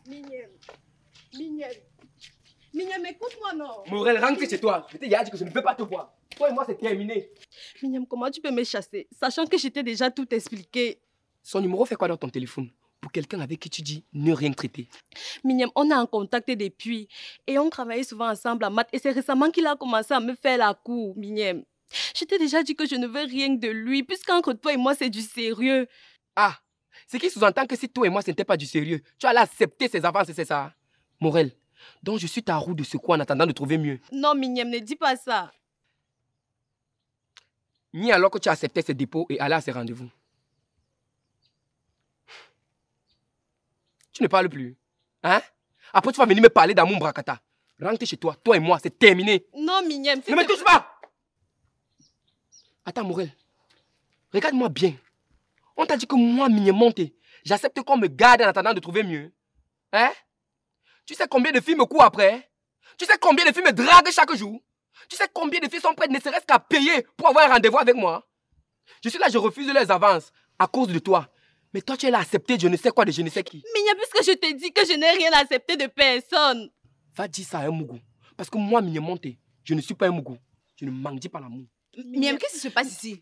Mignel. Mignel. Mignel, écoute-moi, non. Morel, rentre chez toi. Je t'ai déjà dit que je ne peux pas te voir. Toi et moi, c'est terminé. Mignel, comment tu peux me chasser, sachant que je t'ai déjà tout expliqué? Son numéro fait quoi dans ton téléphone? Pour quelqu'un avec qui tu dis ne rien traiter. Mignel, on est en contact depuis. Et on travaillait souvent ensemble en maths. Et c'est récemment qu'il a commencé à me faire la cour, Mignel. Je t'ai déjà dit que je ne veux rien de lui, puisqu'entre toi et moi, c'est du sérieux. Ah, ce qui sous-entend que si toi et moi, ce n'était pas du sérieux, tu allais accepter ses avances, c'est ça? Morel, donc je suis ta roue de secours en attendant de trouver mieux. Non, Mignel, ne dis pas ça. Ni alors que tu acceptais ses dépôts et allais à ses rendez-vous. Tu ne parles plus. Hein? Après, tu vas venir me parler d'amour bracata. Rentre chez toi, toi et moi, c'est terminé. Non, Mignel, Ne me touche pas! Attends, Morel. Regarde-moi bien. On t'a dit que moi, Mignel Monté, j'accepte qu'on me garde en attendant de trouver mieux. Hein? Tu sais combien de filles me courent après? Tu sais combien de filles me draguent chaque jour? Tu sais combien de filles sont prêtes ne serait-ce qu'à payer pour avoir un rendez-vous avec moi? Je suis là, je refuse leurs avances à cause de toi. Mais toi, tu es là à accepter je ne sais quoi de je ne sais qui. Mignel, puisque je t'ai dit que je n'ai rien accepté de personne. Va dire ça à un mougou. Parce que moi, Mignel Monté, je ne suis pas un mougou. Je ne m'en pas l'amour. Mignel, qu'est-ce qui se passe ici?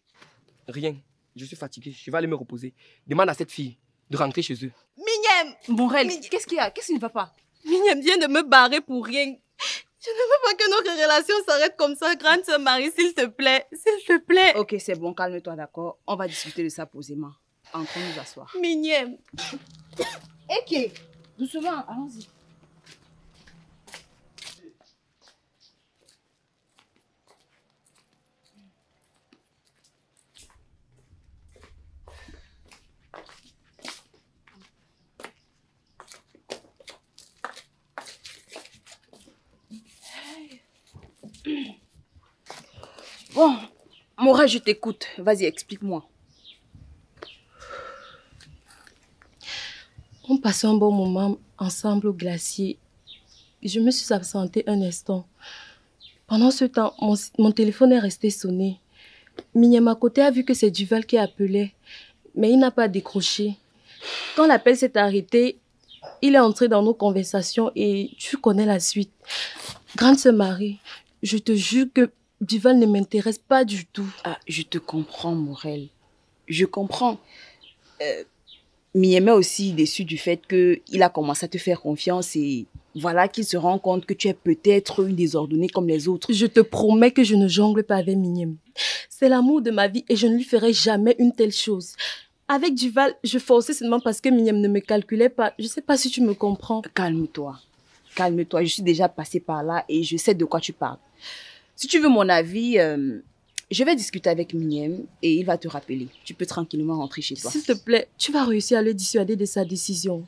Rien. Je suis fatigué. Je vais aller me reposer. Demande à cette fille de rentrer chez eux. Mignel! Morel, qu'est-ce qu'il y a? Qu'est-ce qui ne va pas? Mignel vient de me barrer pour rien. Je ne veux pas que notre relation s'arrête comme ça. Grande sœur Marie, s'il te plaît. S'il te plaît. Ok, c'est bon, calme-toi, d'accord? On va discuter de ça posément. Entrons nous asseoir. Mignel. Ok, doucement, allons-y. Bon, Morel, je t'écoute. Vas-y, explique-moi. On passait un bon moment ensemble au glacier. Je me suis absentée un instant. Pendant ce temps, mon téléphone est resté sonné. Mignel à côté a vu que c'est Duval qui appelait, mais il n'a pas décroché. Quand l'appel s'est arrêté, il est entré dans nos conversations et tu connais la suite. Grande sœur Marie, je te jure que Duval ne m'intéresse pas du tout. Ah, je te comprends, Morel. Je comprends. Mignel est aussi déçu du fait qu'il a commencé à te faire confiance et voilà qu'il se rend compte que tu es peut-être une désordonnée comme les autres. Je te promets que je ne jongle pas avec Mignel. C'est l'amour de ma vie et je ne lui ferai jamais une telle chose. Avec Duval, je forçais seulement parce que Mignel ne me calculait pas. Je ne sais pas si tu me comprends. Calme-toi. Calme-toi. Je suis déjà passée par là et je sais de quoi tu parles. Si tu veux mon avis, je vais discuter avec Mignel et il va te rappeler. Tu peux tranquillement rentrer chez toi. S'il te plaît, tu vas réussir à le dissuader de sa décision.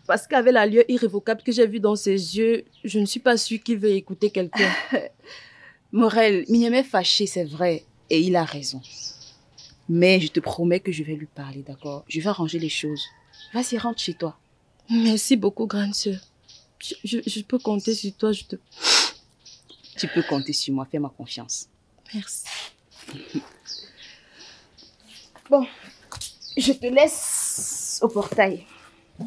Parce qu'avec la lueur irrévocable que j'ai vue dans ses yeux, je ne suis pas sûre qu'il veut écouter quelqu'un. Morel, Mignel est fâché, c'est vrai. Et il a raison. Mais je te promets que je vais lui parler, d'accord? Je vais arranger les choses. Vas-y, rentre chez toi. Merci beaucoup, grande sœur. Je peux compter sur toi, Tu peux compter sur moi, fais-moi confiance. Merci. Bon, je te laisse au portail. Je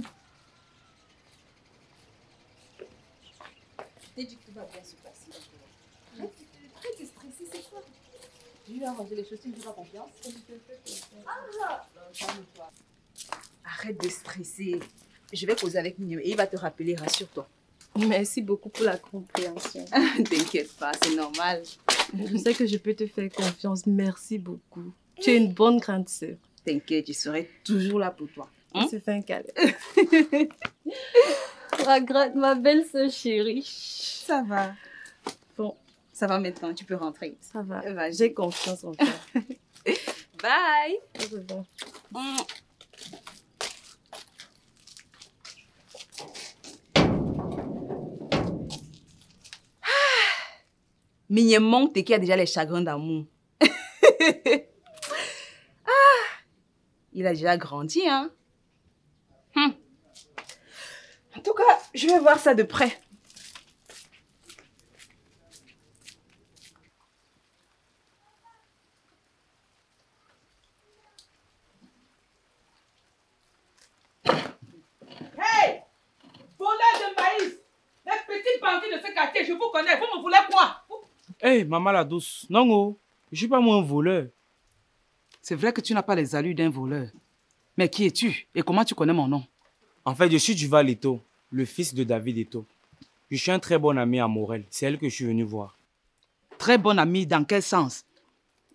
t'ai dit que tout va bien se passer. Arrête, tu es stressée, c'est quoi? Je vais arranger les choses, tu me fais confiance. Calme-toi. Arrête de stresser. Je vais causer avec Mignel et il va te rappeler, rassure-toi. Merci beaucoup pour la compréhension. T'inquiète pas, c'est normal. Je sais que je peux te faire confiance. Merci beaucoup. Tu es une bonne grande sœur. T'inquiète, je serai toujours là pour toi. On se fait un câlin. Ma belle sœur chérie. Ça va. Bon. Ça va maintenant, tu peux rentrer. Ça va. Vas-y. J'ai confiance en toi. Bye. Au revoir. Mignel Monté qui a déjà les chagrins d'amour. Il a déjà grandi, hein. En tout cas, je vais voir ça de près. Hey! quartier, je vous connais. Vous me voulez quoi? Hé, maman la douce. Non, oh, je suis pas moi un voleur. C'est vrai que tu n'as pas les allures d'un voleur. Mais qui es-tu? Et comment tu connais mon nom? En fait, je suis Duval Eto, le fils de David Eto. Je suis un très bon ami à Morel. C'est elle que je suis venu voir. Très bon ami, dans quel sens?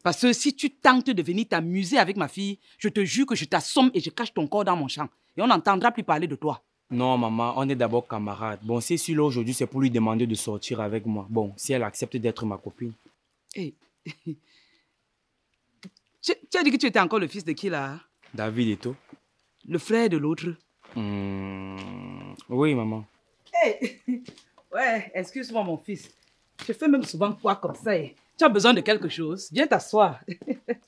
Parce que si tu tentes de venir t'amuser avec ma fille, je te jure que je t'assomme et je cache ton corps dans mon champ. Et on n'entendra plus parler de toi. Non, maman, on est d'abord camarades. Bon, si celui-là aujourd'hui, c'est pour lui demander de sortir avec moi. Bon, si elle accepte d'être ma copine. Hey. Tu as dit que tu étais encore le fils de qui là? David Eto. Le frère de l'autre? Oui, maman. Hey. Ouais, excuse-moi mon fils. Je fais même souvent quoi comme ça. Tu as besoin de quelque chose? Viens t'asseoir.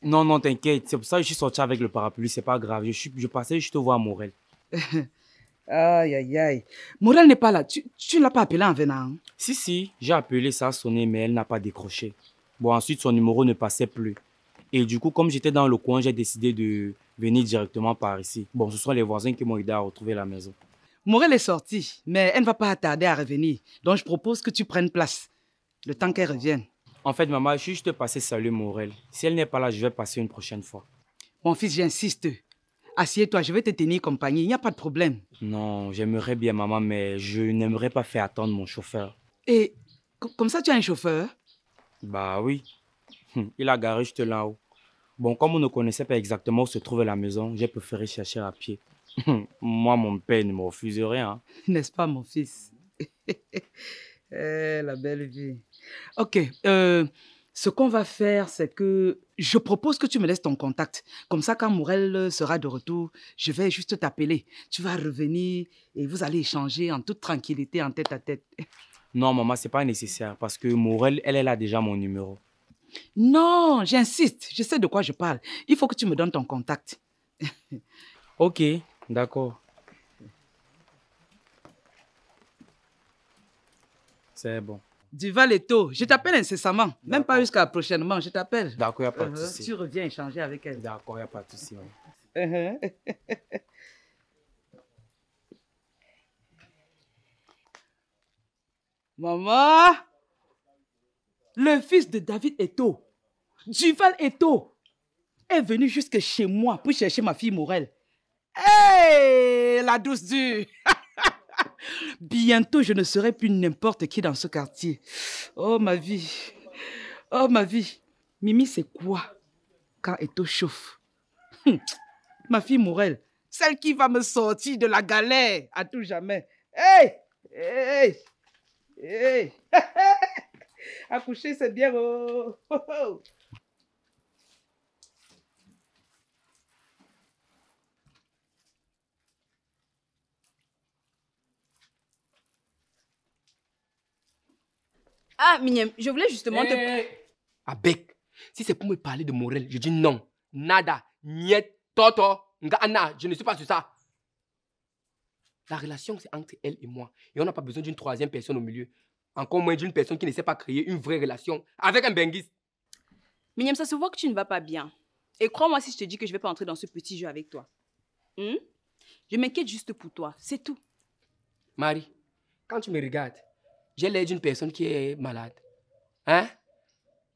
Non, non, t'inquiète. C'est pour ça que je suis sorti avec le parapluie. C'est pas grave. Je passais juste te voir Morel. Aïe, aïe, aïe. Morel n'est pas là. Tu ne l'as pas appelé en venant? Si, j'ai appelé, ça a sonné, mais elle n'a pas décroché. Bon, ensuite, son numéro ne passait plus. Et du coup, comme j'étais dans le coin, j'ai décidé de venir directement par ici. Bon, ce sont les voisins qui m'ont aidé à retrouver la maison. Morel est sortie, mais elle ne va pas tarder à revenir. Donc, je propose que tu prennes place, le temps qu'elle revienne. En fait, maman, je suis juste passé saluer Morel. Si elle n'est pas là, je vais passer une prochaine fois. Mon fils, j'insiste. Assieds-toi, je vais te tenir compagnie, il n'y a pas de problème. Non, j'aimerais bien, maman, mais je n'aimerais pas faire attendre mon chauffeur. Et comme ça, tu as un chauffeur? Bah oui. Il a garé juste là-haut. Bon, comme on ne connaissait pas exactement où se trouvait la maison, j'ai préféré chercher à pied. Moi, mon père ne me refuse rien. N'est-ce pas, mon fils? La belle vie. Ok, ce qu'on va faire, c'est que je propose que tu me laisses ton contact. Comme ça, quand Morel sera de retour, je vais juste t'appeler. Tu vas revenir et vous allez échanger en toute tranquillité, en tête à tête. Non, maman, c'est pas nécessaire parce que Morel, elle a déjà mon numéro. Non, j'insiste. Je sais de quoi je parle. Il faut que tu me donnes ton contact. Ok, d'accord. C'est bon. Duval Eto, je t'appelle incessamment. Même pas jusqu'à prochainement, je t'appelle. D'accord, il n'y a pas de souci. Tu reviens échanger avec elle. D'accord, il n'y a pas de souci. Ouais. Maman, le fils de David Eto, Duval Eto, est venu jusque chez moi pour chercher ma fille Morel. Hé, la douce dure. Bientôt, je ne serai plus n'importe qui dans ce quartier. Oh, ma vie. Oh, ma vie. Mimi, c'est quoi quand Eto chauffe? Ma fille Morel, celle qui va me sortir de la galère à tout jamais. Hey! Hey! Hey! Accoucher, c'est bien. Oh. Ah, Mignem, je voulais justement te... Avec, si c'est pour me parler de Morel, je dis non. Nada, niet, toto, nga ana, je ne suis pas sur ça. La relation, c'est entre elle et moi. Et on n'a pas besoin d'une troisième personne au milieu. Encore moins d'une personne qui ne sait pas créer une vraie relation avec un benguiste. Mignem, ça se voit que tu ne vas pas bien. Et crois-moi si je te dis que je ne vais pas entrer dans ce petit jeu avec toi. Je m'inquiète juste pour toi, c'est tout. Marie, quand tu me regardes, j'ai l'air d'une personne qui est malade. Hein?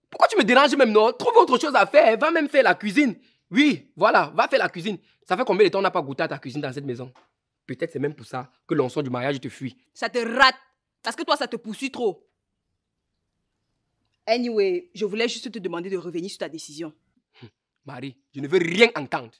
Pourquoi tu me déranges même, non? Trouve autre chose à faire. Va même faire la cuisine. Oui, voilà, va faire la cuisine. Ça fait combien de temps on n'a pas goûté à ta cuisine dans cette maison? Peut-être c'est même pour ça que l'on sort du mariage te fuit. Ça te rate. Parce que toi, ça te poursuit trop. Anyway, je voulais juste te demander de revenir sur ta décision. Marie, je ne veux rien entendre.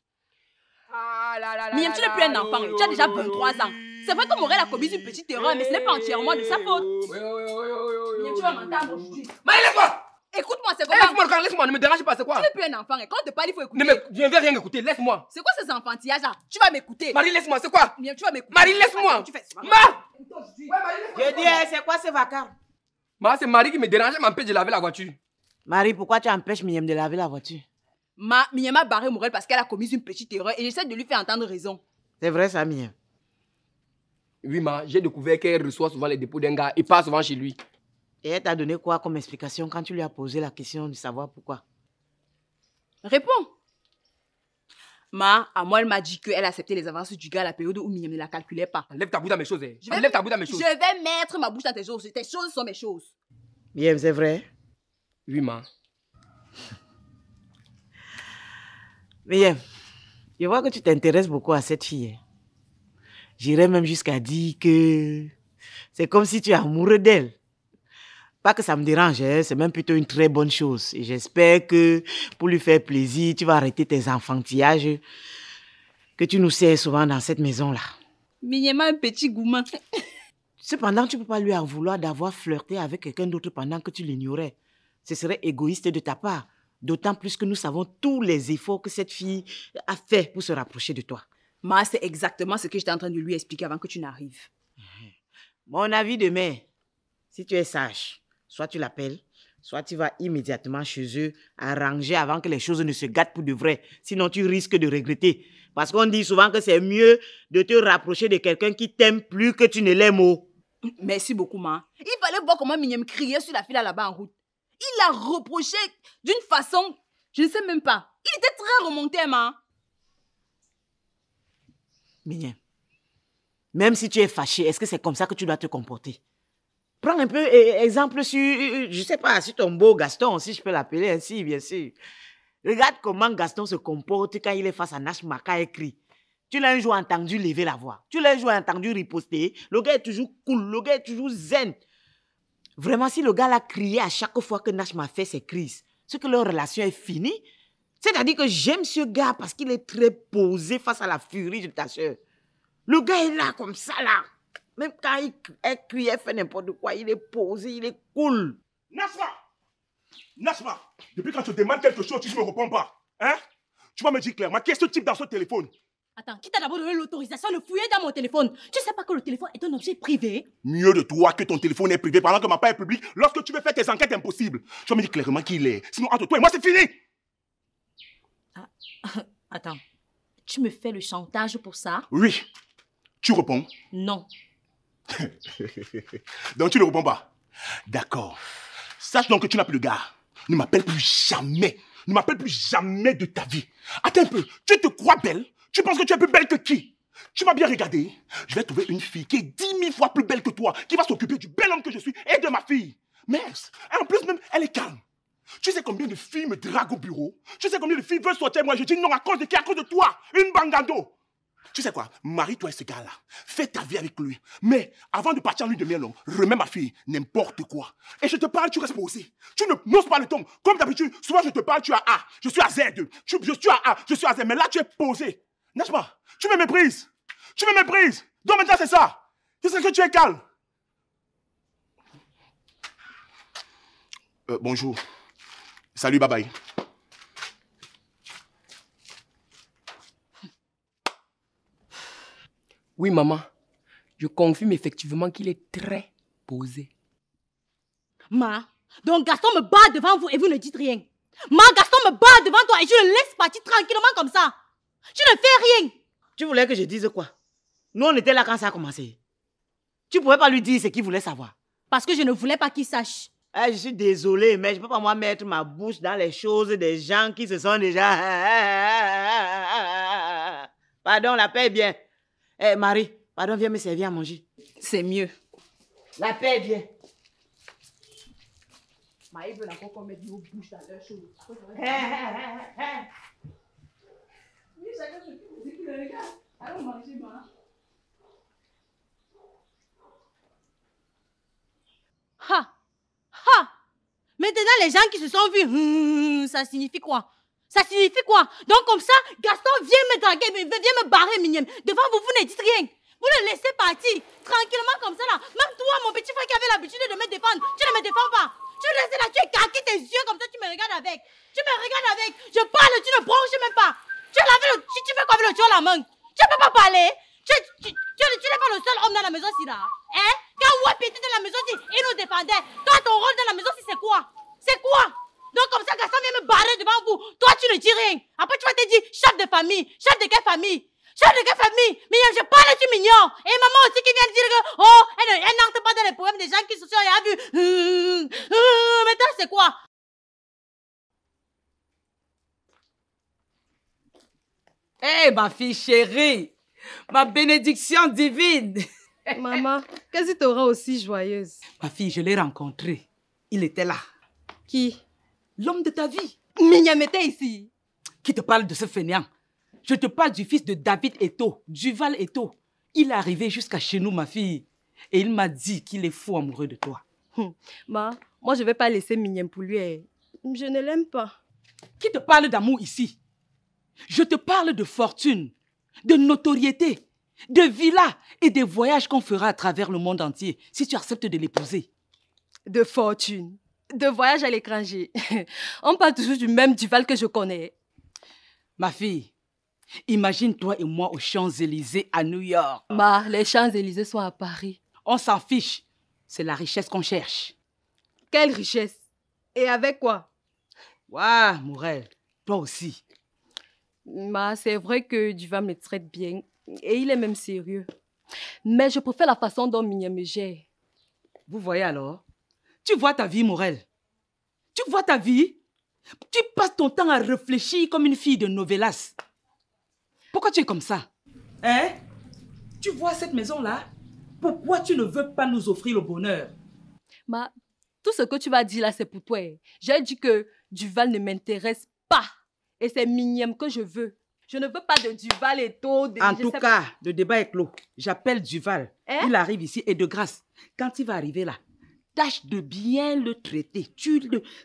Mignem, tu n'es plus un enfant. Tu as déjà 23 ans. C'est vrai que Morel a commis une petite erreur, mais ce n'est pas entièrement de sa faute. Mignem, tu vas m'entendre aujourd'hui. Marie, laisse-moi! Écoute-moi, c'est Laisse-moi, laisse-moi, ne me dérange pas, c'est quoi? Tu n'es plus un enfant. Et quand on te parle, il faut écouter. Je ne vais rien écouter, laisse-moi. C'est quoi ces enfantillages-là? Tu vas m'écouter. Marie, laisse-moi, c'est quoi? Mignem, tu vas m'écouter. Marie, laisse-moi. Tu fais ça. Je dis, c'est quoi ce vacarme? C'est Marie qui me dérange, elle m'empêche de laver la voiture. Marie, pourquoi tu empêches Mignem de laver la voiture? Mignem a barré Morel parce qu'elle a commis une petite erreur et j'essaie de lui faire entendre raison. C'est vrai ça, Mignem? Oui, j'ai découvert qu'elle reçoit souvent les dépôts d'un gars et pas souvent chez lui. Et elle t'a donné quoi comme explication quand tu lui as posé la question de savoir pourquoi? Réponds. À moi, elle m'a dit qu'elle acceptait les avances du gars à la période où Miniam ne la calculait pas. Enlève ta bouche dans mes choses. Je vais- Enlève ta bouche dans mes choses. Je vais mettre ma bouche dans tes choses. Tes choses sont mes choses. Miem, c'est vrai? Oui, ma. Miem, je vois que tu t'intéresses beaucoup à cette fille. Hein. J'irais même jusqu'à dire que c'est comme si tu es amoureux d'elle. Pas que ça me dérange, hein, c'est même plutôt une très bonne chose. Et j'espère que pour lui faire plaisir, tu vas arrêter tes enfantillages que tu nous sers souvent dans cette maison-là. Miniam a un petit gourmand. Cependant, tu ne peux pas lui en vouloir d'avoir flirté avec quelqu'un d'autre pendant que tu l'ignorais. Ce serait égoïste de ta part. D'autant plus que nous savons tous les efforts que cette fille a fait pour se rapprocher de toi. C'est exactement ce que j'étais en train de lui expliquer avant que tu n'arrives. Mon avis de mère, si tu es sage, soit tu l'appelles, soit tu vas immédiatement chez eux arranger avant que les choses ne se gâtent pour de vrai. Sinon, tu risques de regretter. Parce qu'on dit souvent que c'est mieux de te rapprocher de quelqu'un qui t'aime plus que tu ne l'aimes. Merci beaucoup, ma. Il fallait voir comment Miniam criait sur la fille là-bas en route. Il l'a reproché d'une façon, je ne sais même pas. Il était très remonté, ma. Mignon, même si tu es fâché, est-ce que c'est comme ça que tu dois te comporter? Prends un peu exemple sur, je sais pas, sur ton beau Gaston, si je peux l'appeler ainsi, bien sûr. Regarde comment Gaston se comporte quand il est face à Nashma, quand il crie. Tu l'as un jour entendu lever la voix. Tu l'as un jour entendu riposter. Le gars est toujours cool, le gars est toujours zen. Vraiment, si le gars l'a crié à chaque fois que Nashma fait ses crises, c'est que leur relation est finie. C'est-à-dire que j'aime ce gars parce qu'il est très posé face à la furie de ta soeur. Le gars est là comme ça, là. Même quand elle crie, elle fait n'importe quoi, il est posé, il est cool. Nashma, depuis quand je te demande quelque chose, tu ne me réponds pas. Hein? Tu vas me dire clairement, qu'est-ce que tu type dans ce téléphone? Attends, qui t'a d'abord donné l'autorisation de fouiller dans mon téléphone? Tu sais pas que le téléphone est un objet privé? Mieux de toi que ton téléphone est privé pendant que ma part est publique lorsque tu veux faire tes enquêtes impossibles. Tu vas me dire clairement qui il est. Sinon, entre toi et moi, c'est fini. Ah, attends, tu me fais le chantage pour ça? Oui. Tu réponds? Non. Donc tu ne réponds pas? D'accord. Sache donc que tu n'as plus de gars. Ne m'appelle plus jamais. Ne m'appelle plus jamais de ta vie. Attends un peu. Tu te crois belle? Tu penses que tu es plus belle que qui? Tu m'as bien regardé. Je vais trouver une fille qui est 10 000 fois plus belle que toi, qui va s'occuper du bel homme que je suis et de ma fille. Mais en plus même, elle est calme. Tu sais combien de filles me draguent au bureau? Tu sais combien de filles veulent sortir moi? Je dis non à cause de qui? À cause de toi. Une bangando. Tu sais quoi? Marie-toi et ce gars-là. Fais ta vie avec lui. Mais avant de partir en lune de miel, remets ma fille, n'importe quoi. Et je te parle, tu restes posé. Tu ne n'oses pas le ton. Comme d'habitude, souvent je te parle, tu as A. Je suis à Z2. Je suis à A. Je suis à Z. Mais là, tu es posé. N'est-ce pas? Tu me méprises. Tu me méprises. Donc maintenant, c'est ça. C'est ce que tu es calme. Bonjour. Salut, bye bye. Oui, maman. Je confirme effectivement qu'il est très posé. Donc Gaston me bat devant vous et vous ne dites rien. Gaston me bat devant toi et je le laisse partir tranquillement comme ça. Tu ne fais rien. Tu voulais que je dise quoi? Nous, on était là quand ça a commencé. Tu pouvais pas lui dire ce qu'il voulait savoir. Parce que je ne voulais pas qu'il sache. Je suis désolée, mais je ne peux pas moi mettre ma bouche dans les choses des gens qui se sont déjà... Pardon, la paix est bien. Marie, pardon, viens me servir à manger. C'est mieux. La paix est bien. Marie veut encore qu'on mette nos bouches dans leurs choses. Oui, chacun se dit qu'il le regarde. Allons manger, maman. Maintenant, les gens qui se sont vus, ça signifie quoi? Ça signifie quoi? Donc comme ça, Gaston vient me draguer, vient me barrer, Miniam. Devant vous, vous ne dites rien. Vous le laissez partir, tranquillement comme ça là. Même toi, mon petit frère qui avait l'habitude de me défendre, tu ne me défends pas. Tu restes là, tu écarques tes yeux comme ça, tu me regardes avec. Tu me regardes avec. Je parle, tu ne bronches même pas. Tu fais quoi avec le tuyau à la main? Tu ne peux pas parler. Tu n'es pas le seul homme dans la maison, si là. Hein? Quand Wapi était dans la maison, il nous défendait. Toi, ton rôle dans la maison, c'est quoi? C'est quoi? Donc comme ça, Gaston vient me barrer devant vous. Toi, tu ne dis rien. Après, tu vas te dire, chef de famille. Chef de quelle famille? Chef de quelle famille? Mais je parle, tu m'ignores. Et maman aussi qui vient dire que, oh, elle n'entre pas dans les problèmes des gens qui se sont vus. Maintenant, c'est quoi? Hé, ma fille chérie, ma bénédiction divine. Maman, qu'est-ce qui te rend aussi joyeuse? Ma fille, je l'ai rencontré. Il était là. Qui? L'homme de ta vie. Mignam était ici. Qui te parle de ce fainéant? Je te parle du fils de David Eto'o, Duval Eto'o. Il est arrivé jusqu'à chez nous, ma fille. Et il m'a dit qu'il est fou amoureux de toi. Moi, je ne vais pas laisser Mignam pour lui. Je ne l'aime pas. Qui te parle d'amour ici? Je te parle de fortune, de notoriété, de villas et des voyages qu'on fera à travers le monde entier si tu acceptes de l'épouser. De fortune, de voyage à l'étranger. On parle toujours du même Duval que je connais. Ma fille, imagine-toi et moi aux Champs-Élysées à New York. Les Champs-Élysées sont à Paris. On s'en fiche. C'est la richesse qu'on cherche. Quelle richesse? Et avec quoi? Waouh, Morel, toi aussi. C'est vrai que Duval me traite bien. Et il est même sérieux. Mais je préfère la façon dont Mignam me gère. Vous voyez alors? Tu vois ta vie, Morel? Tu vois ta vie? Tu passes ton temps à réfléchir comme une fille de novelas. Pourquoi tu es comme ça? Hein? Tu vois cette maison-là? Pourquoi tu ne veux pas nous offrir le bonheur? Tout ce que tu vas dire là, c'est pour toi. J'ai dit que Duval ne m'intéresse pas. Et c'est Mignam que je veux. Je ne veux pas de Duval et tout. En tout cas, le débat est clos. J'appelle Duval. Il arrive ici et de grâce, quand il va arriver là, tâche de bien le traiter.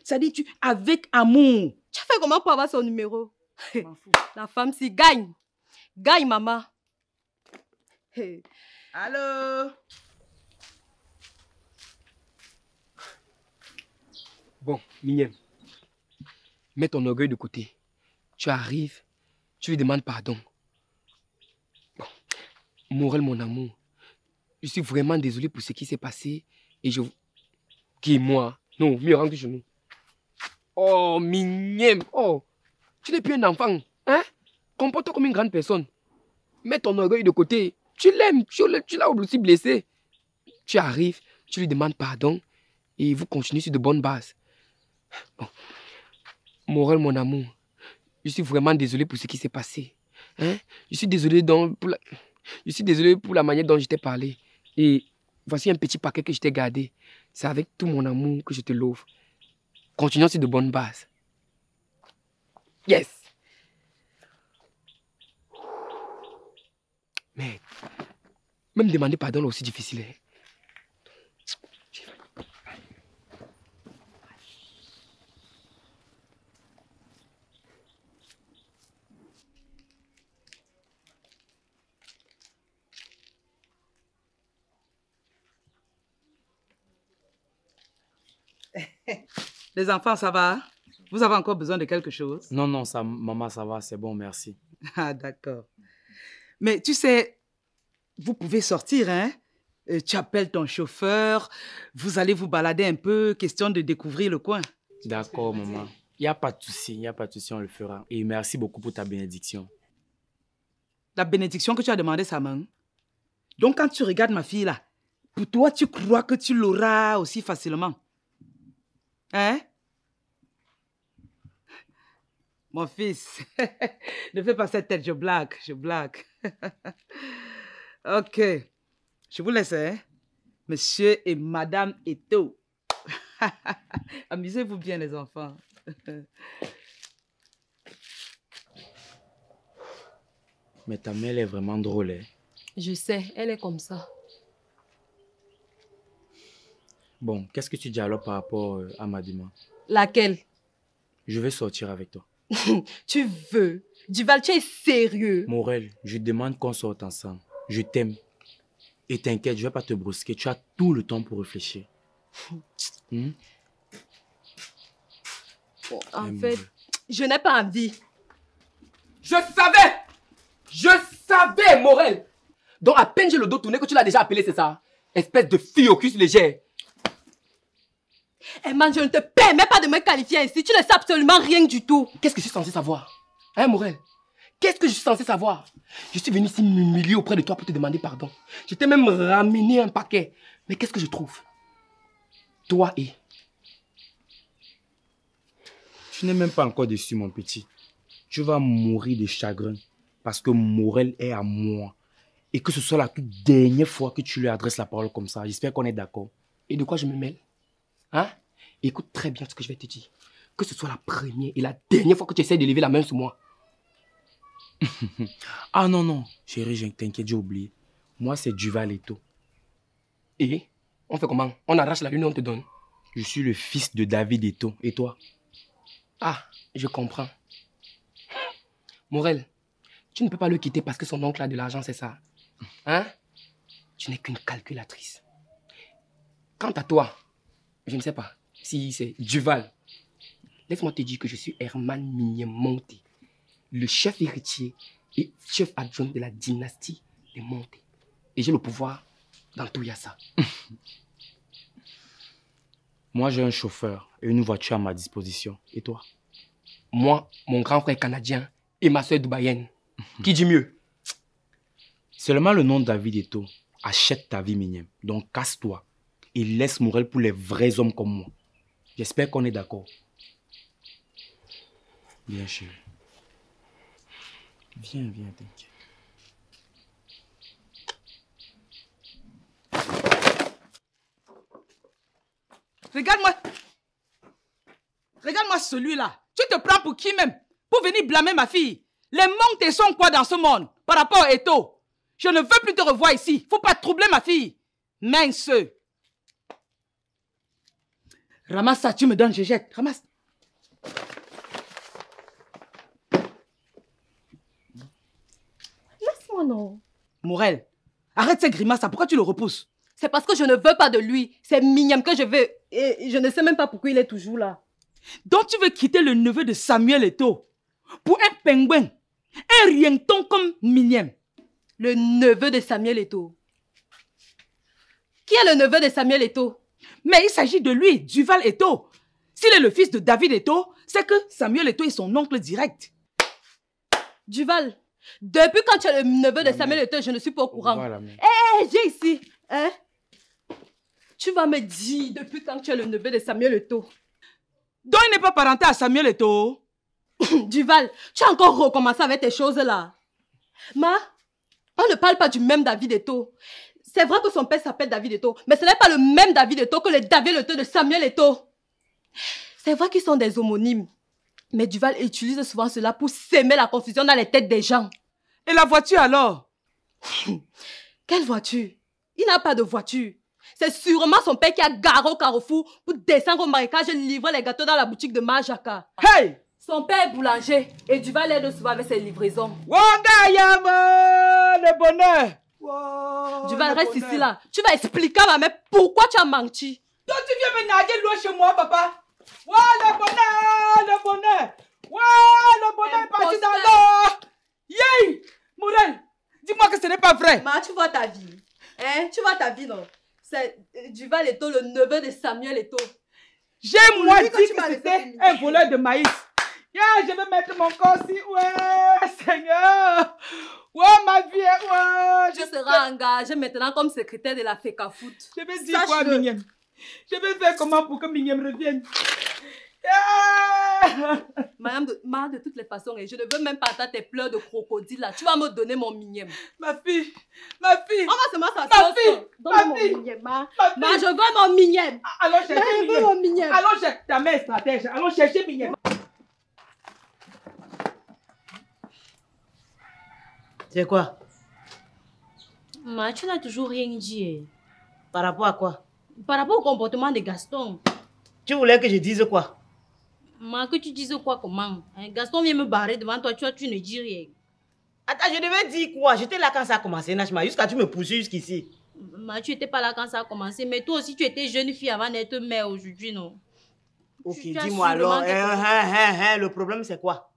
Ça dit, avec amour. Tu as fait comment pour avoir son numéro? La femme s'y gagne. Gagne, maman. Allô? Bon, Mignam, mets ton orgueil de côté. Tu arrives, tu lui demandes pardon. Bon, Morel, mon amour, je suis vraiment désolé pour ce qui s'est passé et je... Qui, moi? Non, mieux rentre chez nous. Oh, Mignam, oh, tu n'es plus un enfant, hein? Comporte-toi comme une grande personne. Mets ton orgueil de côté. Tu l'aimes, tu l'as aussi blessé. Tu arrives, tu lui demandes pardon et vous continuez sur de bonnes bases. Bon, Morel, mon amour, je suis vraiment désolé pour ce qui s'est passé. Hein? Je suis désolé pour la manière dont je t'ai parlé. Et voici un petit paquet que je t'ai gardé. C'est avec tout mon amour que je te l'offre. Continuons sur de bonnes bases. Yes! Mais même demander pardon est aussi difficile. Hein? Les enfants, ça va? Vous avez encore besoin de quelque chose? Non, maman, ça va, c'est bon, merci. Ah, d'accord. Mais tu sais, vous pouvez sortir, hein? Tu appelles ton chauffeur, vous allez vous balader un peu, question de découvrir le coin. D'accord, maman. Il n'y a pas de souci, on le fera. Et merci beaucoup pour ta bénédiction. La bénédiction que tu as demandé, sa main. Donc, quand tu regardes ma fille là, pour toi, tu crois que tu l'auras aussi facilement? Hein? Mon fils, ne fais pas cette tête, je blague. Ok, je vous laisse, hein? Monsieur et Madame Eto'o. Amusez-vous bien, les enfants. Mais ta mère, elle est vraiment drôle, hein? Je sais, elle est comme ça. Bon, qu'est-ce que tu dis alors par rapport à ma demande? Laquelle? Je vais sortir avec toi. Tu veux? Duval, tu es sérieux? Morel, je demande qu'on sorte ensemble. Je t'aime. Et t'inquiète, je ne vais pas te brusquer. Tu as tout le temps pour réfléchir. En fait, je n'ai pas envie. Je savais, Morel. Donc à peine j'ai le dos tourné que tu l'as déjà appelé, c'est ça? Espèce de fille au cul légère. Man, je ne te permets pas de me qualifier ainsi. Tu ne sais absolument rien du tout. Qu'est-ce que je suis censé savoir? Hein, Morel? Qu'est-ce que je suis censé savoir? Je suis venu ici m'humilier auprès de toi pour te demander pardon. Je t'ai même ramené un paquet. Mais qu'est-ce que je trouve? Toi et... Tu n'es même pas encore déçu, mon petit. Tu vas mourir de chagrin. parce que Morel est à moi. Et que ce soit la toute dernière fois que tu lui adresses la parole comme ça. J'espère qu'on est d'accord. Et de quoi je me mêle? Hein? Écoute très bien ce que je vais te dire. Que ce soit la première et la dernière fois que tu essaies de lever la main sur moi. Ah non, non, chérie, t'inquiète, j'ai oublié. Moi, c'est Duval Eto. Et on fait comment? On arrache la lune et on te donne. Je suis le fils de David Eto. Et toi? Ah, je comprends. Morel, tu ne peux pas le quitter parce que son oncle a de l'argent, c'est ça? Hein? Tu n'es qu'une calculatrice. Quant à toi, je ne sais pas si c'est Duval. Laisse-moi te dire que je suis Herman Migné Monté, le chef héritier et chef adjoint de la dynastie des Monté. Et j'ai le pouvoir dans tout Yassa. Moi, j'ai un chauffeur et une voiture à ma disposition. Et toi? Moi, mon grand frère canadien et ma soeur dubaïenne. Qui dit mieux? Seulement le nom de David Eto achète ta vie, Mignème. Donc, casse-toi et laisse Morel pour les vrais hommes comme moi. J'espère qu'on est d'accord. Viens, chérie. Viens, viens, t'inquiète. Regarde-moi. Regarde-moi celui-là. Tu te prends pour qui même? Pour venir blâmer ma fille. Les montes sont quoi dans ce monde par rapport à Eto? Je ne veux plus te revoir ici. Faut pas troubler ma fille. Mince. Ramasse ça, tu me donnes, je jette. Ramasse. Laisse-moi, non. Morel, arrête ces grimaces. Pourquoi tu le repousses? C'est parce que je ne veux pas de lui. C'est Mignam que je veux. Et je ne sais même pas pourquoi il est toujours là. Donc tu veux quitter le neveu de Samuel Eto pour un pingouin, un rienton comme Mignam? Le neveu de Samuel Eto. Qui est le neveu de Samuel Eto? Mais il s'agit de lui, Duval Eto. S'il est le fils de David Eto, c'est que Samuel Eto est son oncle direct. Duval, depuis quand tu es le neveu de Samuel Eto, je ne suis pas au courant. Hé, j'ai ici. Hein? Tu vas me dire depuis quand tu es le neveu de Samuel Eto. Donc il n'est pas parenté à Samuel Eto. Duval, tu as encore recommencé avec tes choses là. Ma, on ne parle pas du même David Eto. C'est vrai que son père s'appelle David Eto, mais ce n'est pas le même David Eto que le David Eto de Samuel Eto. C'est vrai qu'ils sont des homonymes, mais Duval utilise souvent cela pour s'aimer la confusion dans les têtes des gens. Et la voiture alors? Quelle voiture? Il n'a pas de voiture. C'est sûrement son père qui a garé au carrefour pour descendre au marécage et livrer les gâteaux dans la boutique de Majaka. Hey! Son père est boulanger et Duval aide souvent avec ses livraisons. Wanga Yama, le bonheur! Wow, Duval, reste ici là. Tu vas expliquer à ma mère pourquoi tu as menti. Donc tu viens me naguer loin chez moi, papa? Wow, le bonheur, le bonheur! Wow, le bonheur est parti dans l'eau! Yay! Morel, dis-moi que ce n'est pas vrai. Ma, tu vois ta vie. Hein? Tu vois ta vie, non? C'est Duval Eto, le neveu de Samuel Eto. J'ai moi dit que c'était un voleur de maïs. Yeah, je vais mettre mon corps ici. Ouais, Seigneur. Ouais, ma vie. Ouais. Je serai engagée maintenant comme secrétaire de la FECA Foot. Je vais dire quoi, Mignam? Je vais faire comment pour que Mignam revienne? Yeah. Madame, de toutes les façons, je ne veux même pas entendre tes pleurs de crocodile là. Tu vas me donner mon Mignam. Ma fille. Ma fille. On va seulement s'asseoir. Ma fille. Donne-moi mon Mignam. Ma, je veux mon Mignam. Allons chercher Mignam. Mon Mignam. Allons chercher. Ta mère est stratège. Allons chercher Mignam. C'est quoi? Ma, tu n'as toujours rien dit. Par rapport à quoi? Par rapport au comportement de Gaston. Tu voulais que je dise quoi? Ma, que tu dises quoi, comment? Gaston vient me barrer devant toi, tu ne dis rien. Attends, je devais dire quoi? J'étais là quand ça a commencé, Nachma, jusqu'à tu me pousses jusqu'ici. Ma, tu n'étais pas là quand ça a commencé, mais toi aussi tu étais jeune fille avant d'être mère aujourd'hui, non? Ok, dis-moi alors, le problème c'est quoi?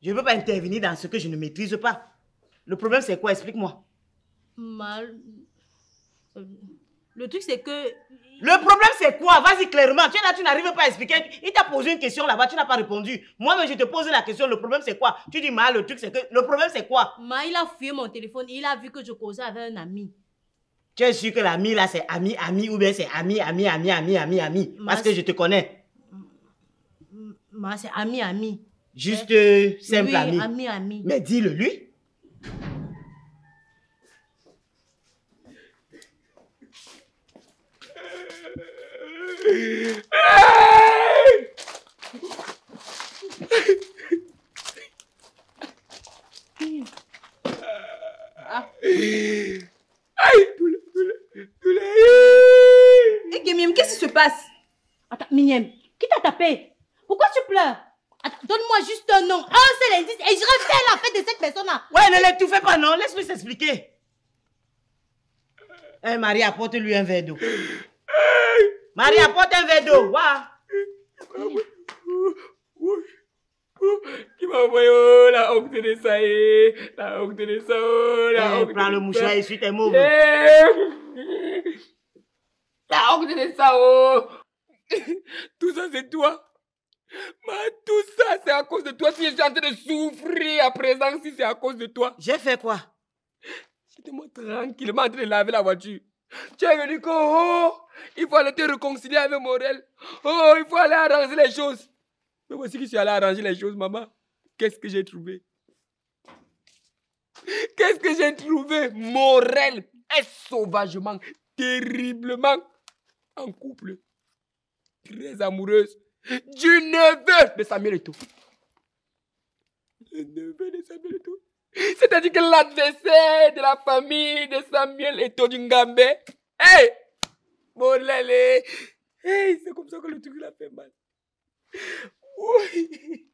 Je ne veux pas intervenir dans ce que je ne maîtrise pas. Le problème c'est quoi? Explique-moi. Ma, le truc c'est que... Le problème c'est quoi? Vas-y clairement, tu es là, tu n'arrives pas à expliquer. Il t'a posé une question là-bas, tu n'as pas répondu. Moi-même je te pose la question, le problème c'est quoi? Tu dis mal, le truc c'est que... Le problème c'est quoi? Ma, il a fouillé mon téléphone, il a vu que je causais avec un ami. Tu es sûr que l'ami là c'est ami ou bien c'est ami? Ma, Parce que je te connais. Ma, c'est ami. Juste simple ami. Oui, ami. Mais dis-le lui. Miniam, qu'est-ce qui se passe? Attends, Miniam, qui t'a tapé? Pourquoi tu pleures? Attends, donne-moi juste un nom, un seul indice et je refais la fête de cette personne-là. Ouais, ne l'étouffez pas, non? Laisse-moi s'expliquer. Hey, Marie, apporte-lui un verre d'eau. Marie, apporte un verre d'eau. Qui m'a envoyé la honte de ça, la honte de ça, la honte de ça. Prends le mouchoir et essuie tes mots. La honte de ça, oh. Tout ça, c'est toi. Tout ça, c'est à cause de toi. Si je suis en train de souffrir à présent, si c'est à cause de toi. J'ai fait quoi? J'étais moi tranquillement en train de laver la voiture. Tu es venu que, oh, il faut aller te réconcilier avec Morel. Oh, il faut aller arranger les choses. Mais voici que je suis allé arranger les choses, maman. Qu'est-ce que j'ai trouvé? Qu'est-ce que j'ai trouvé? Morel est sauvagement, terriblement en couple. Très amoureuse du neveu de Samuel Eto'o. Le neveu de Samuel Eto'o. C'est-à-dire que l'adversaire de la famille de Samuel Eto'o du Ngambé. Hey! Morel, hey, c'est comme ça que le truc l'a fait mal. Oui.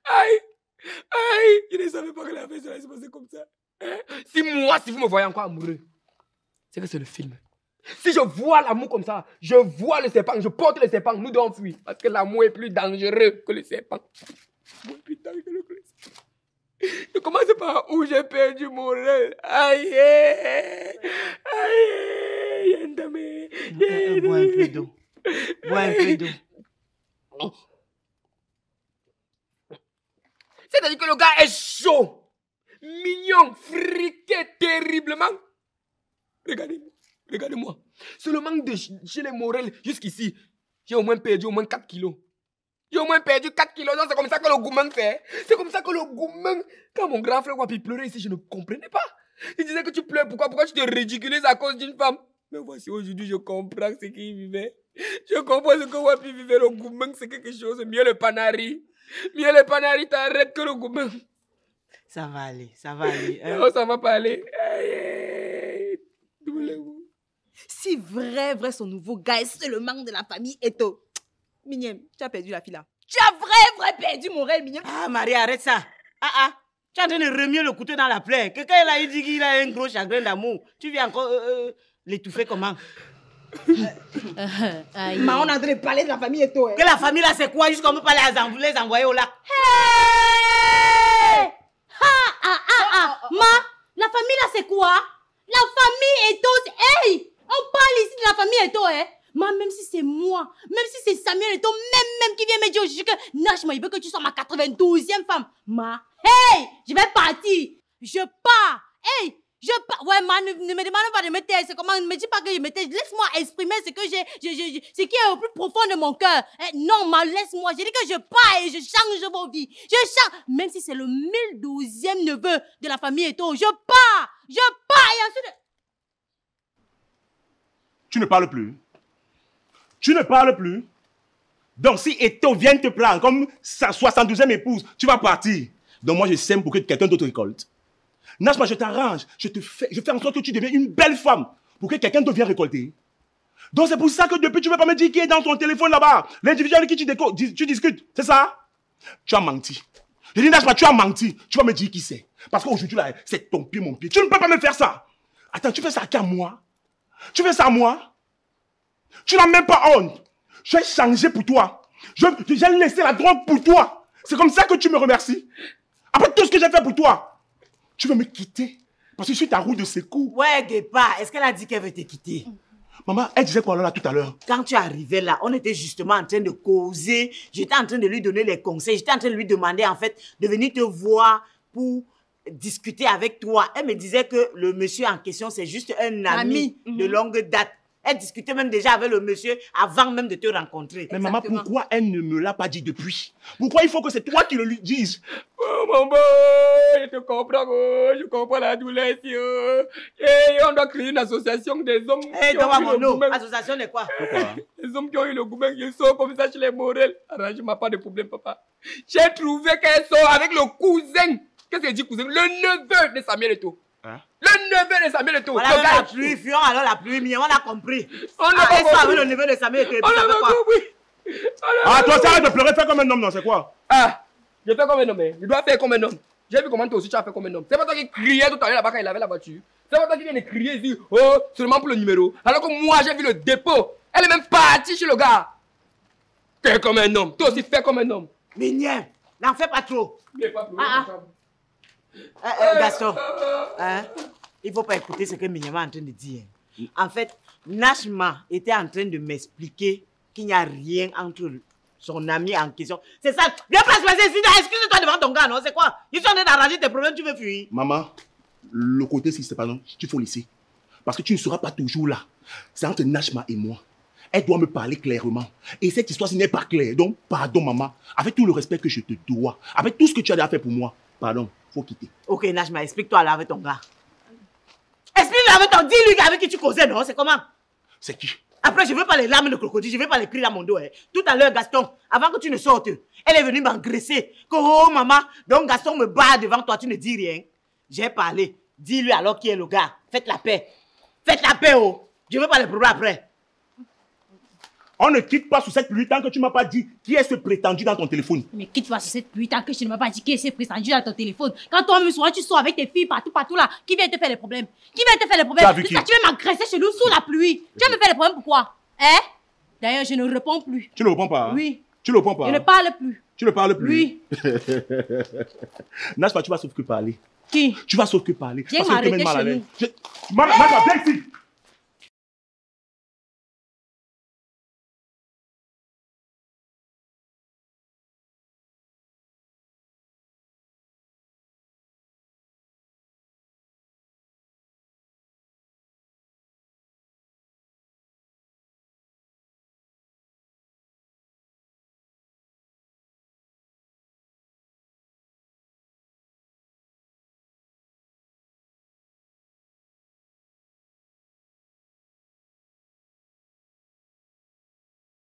Aïe, aïe, je ne savais pas que la fête allait se passer comme ça. Hein? Si vous me voyez encore amoureux, c'est que c'est le film. Si je vois l'amour comme ça, je vois le serpent, je porte le serpent, nous devons fuir. Parce que l'amour est plus dangereux que le serpent. L'amour est plus dangereux que le serpent. Je commence par où j'ai perdu mon rêve. Aïe, aïe, yendame. Bois un peu d'eau. Bois un peu d'eau. C'est-à-dire que le gars est chaud, mignon, friqué terriblement. Regardez-moi. Seulement de chez les Morel jusqu'ici, j'ai au moins perdu au moins 4 kilos. J'ai au moins perdu 4 kilos. C'est comme ça que le gourmand fait. C'est comme ça que le gourmand... Quand mon grand frère Wapi pleurait ici, je ne comprenais pas. Il disait que tu pleures. Pourquoi tu te ridiculises à cause d'une femme? Mais voici, aujourd'hui, je comprends ce qu'il vivait. Je comprends ce que Wapi vivait. Le gourmand, c'est quelque chose. Mieux le panari. Mieux le panari t'arrête que le gourmand. Ça va aller, ça va aller. Hein? Oh, ça va pas aller. Aïe, doulez-vous. Si vrai son nouveau gars est seulement de la famille Eto'o. Miniam, tu as perdu la fille là. Tu as vrai perdu mon rêve, Miniam. Ah, Marie, arrête ça. Tu es en train de remuer le couteau dans la plaie. Quelqu'un il a dit qu'il a un gros chagrin d'amour. Tu viens encore l'étouffer comment? Mais on est en train de parler de la famille Eto'o. Hein. Que la famille là, c'est quoi? Juste qu'on peut pas les envoyer au lac. Hey! La famille là, c'est quoi? La famille Eto'o. Hey! On parle ici de la famille Eto'o, hein? Même si c'est moi, même si c'est Samuel Eto'o, même qui vient me dire aujourd'hui que Nash, il veut que tu sois ma 92e femme. Hey! Je vais partir. Je pars. Hey! Je pars. Ouais, ne me demande pas de me taire. C'est comment? Ne me dis pas que je me taise. Laisse-moi exprimer ce que ce qui est au plus profond de mon cœur. Non, laisse-moi. J'ai dit que je pars et je change vos vies. Je change. Même si c'est le 1012e neveu de la famille Eto'o. Je pars. Et ensuite... Tu ne parles plus. Tu ne parles plus. Donc, si Eto'o vient te prendre comme sa 72e épouse, tu vas partir. Donc, moi, je sème pour que quelqu'un d'autre récolte. Nash, je t'arrange. Je fais en sorte que tu deviennes une belle femme pour que quelqu'un d'autre vienne récolter. Donc, c'est pour ça que depuis, tu ne veux pas me dire qui est dans ton téléphone là-bas. L'individu avec qui tu discutes. C'est ça? Tu as menti. Je dis, Nash, tu as menti. Tu vas me dire qui c'est. Parce qu'aujourd'hui, là, c'est ton pied, mon pied. Tu ne peux pas me faire ça. Attends, tu fais ça qu'à moi? Tu fais ça à moi? Tu n'as même pas honte. J'ai changé pour toi. J'ai laissé la drogue pour toi. C'est comme ça que tu me remercies. Après tout ce que j'ai fait pour toi, tu veux me quitter parce que je suis ta roue de secours. Ouais, Guépa, est-ce qu'elle a dit qu'elle veut te quitter? Maman, elle disait quoi là tout à l'heure? Quand tu arrivais là, on était justement en train de causer. J'étais en train de lui donner les conseils. J'étais en train de lui demander en fait de venir te voir pour discuter avec toi. Elle me disait que le monsieur en question, c'est juste un ami de longue date. Elle discutait même déjà avec le monsieur avant même de te rencontrer. Mais maman, pourquoi elle ne me l'a pas dit depuis? Pourquoi il faut que c'est toi qui le lui dises? Oh maman, je te comprends, je comprends la douleur ici. Et on doit créer une association des hommes. Hé, association de quoi? Les hommes qui ont eu le gourmet, ils sont comme ça chez les Morel. Arrange-moi pas de problème, papa. J'ai trouvé qu'elle sort avec le cousin. Qu'est-ce qu'elle dit, cousin? Le neveu de Samuel Eto'o. Hein? Le neveu de Samuel Eto'o. Voilà la pluie, Fion, alors la pluie, mais on a compris. On a pas compris. Avec le neveu de Samuel Eto'o. On a pas compris. Ah, toi, arrête de pleurer, fais comme un homme, non, c'est quoi? Ah, je fais comme un homme, je dois faire comme un homme. J'ai vu comment toi aussi tu as fait comme un homme. C'est pas toi qui criais tout à l'heure là-bas quand il avait la voiture. C'est pas toi qui viens de crier ici, oh, seulement pour le numéro. Alors que moi j'ai vu le dépôt. Elle est même partie chez le gars. Fais comme un homme. Toi aussi fais comme un homme. Mignien, n'en fais pas trop. Gaston, hein? Il faut pas écouter ce que Mignien est en train de dire. En fait, Nashma était en train de m'expliquer qu'il n'y a rien entre son ami en question. C'est ça. Viens pas se passer ici. Excuse-toi devant ton gars, non? C'est quoi? Je suis en train d'arranger tes problèmes, tu veux fuir? Maman, le côté si c'est pas non, il faut laisser. Parce que tu ne seras pas toujours là. C'est entre Nashma et moi. Elle doit me parler clairement. Et cette histoire, ce n'est pas clair. Donc, pardon, maman. Avec tout le respect que je te dois, avec tout ce que tu as déjà fait pour moi, pardon, faut quitter. Ok, Nashma, explique-toi là avec ton gars. Explique-le avec ton... Dis-lui avec qui tu causais, non? C'est comment? C'est qui? Après, je veux pas les larmes de crocodile, je veux pas les cris à mon dos. Hein. Tout à l'heure, Gaston, avant que tu ne sortes, elle est venue m'engraisser. Que, oh, maman, donc Gaston me bat devant toi, tu ne dis rien. J'ai parlé. Dis-lui alors qui est le gars. Faites la paix. Faites la paix, oh. Je veux pas les problèmes après. On ne quitte pas sous cette pluie tant que tu ne m'as pas dit qui est ce prétendu dans ton téléphone. Mais quitte pas sur cette pluie tant que je ne m'as pas dit qui est ce prétendu dans ton téléphone. Quand toi-même soir, tu sors avec tes filles partout là, qui vient te faire les problèmes? Qui vient te faire les problèmes? Tu vas m'agresser chez nous sous la pluie. Tu vas me faire les problèmes pourquoi? Hein? D'ailleurs, je ne réponds plus. Tu ne réponds pas? Oui. Tu ne réponds pas? Je ne parle plus. Tu ne parles plus? Oui. Nashma, tu vas sauf que parler. Qui? Tu vas sauf que parler. Viens m'arrêter chez nous. Nashma, viens ici.